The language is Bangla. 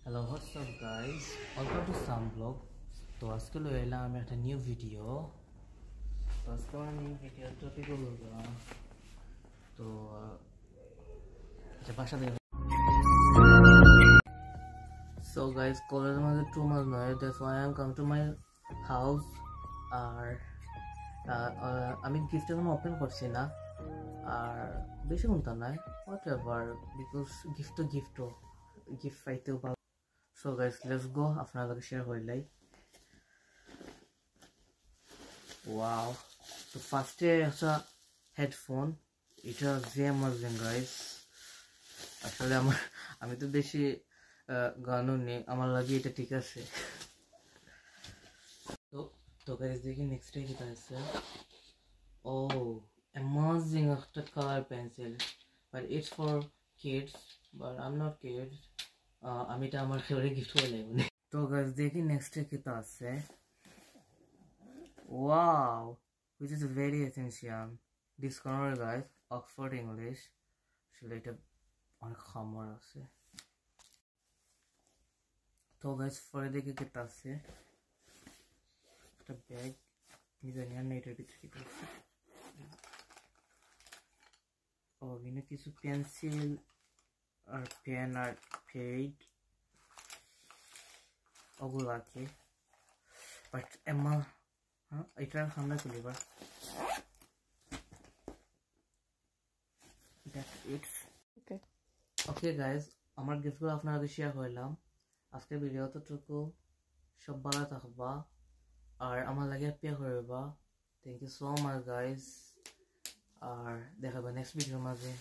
Hello, what's up guys? Welcome to Sam Vlog. तो आज के लिए लाया मैं एक न्यू वीडियो. तो आज का न्यू वीडियो टॉपिक होगा. तो जब आशा देखो. So guys, college में 2 months now. That's why I'm come to my house. আমি গিফট এখন ওপেন করছি না আর বেশি মনটা নাই whatever because gift পাইতেও ভালো. So guys, let's go. আপনার লগে শেয়ার হইলাই. Wow. তো ফার্স্টে একটা হেডফোন. এটা যে অ্যামাজিং গাইস. আসলে আমি তো বেশি গানও নেই, আমার লাগে এটা ঠিক আছে. তো গাইস দেখি নেক্সট কি আছে. ও অ্যামাজিং একটা colour pencil, but it's for kids, but I am not kids. আমি এটা আমার ফেভারিট গিফট হয়ে লাগবে. তো গাইস দেখি নেক্সট কি আছে. Wow, which is very essential. This color guys, Oxford English. আসলে এটা অনেক খামার আছে. তো গাইস পরে দেখি কি আছে. একটা ব্যাগ মিজানি আর নেটের ভিতরে কি আছে. ও এখানে কিছু পেন্সিল আর পেন আর পেড ওগুলো আছে. বাট এটা সামনে চলে এবার. ওকে গাইজ, আমার গিফটগুলো আপনাদের শেয়ার করলাম. আজকের ভিডিওটুকু সব ভালো থাকবা আর আমার লাগে পে করবা. Thank you so much guys, আর দেখাবো নেক্সট ভিডিওর মাঝে.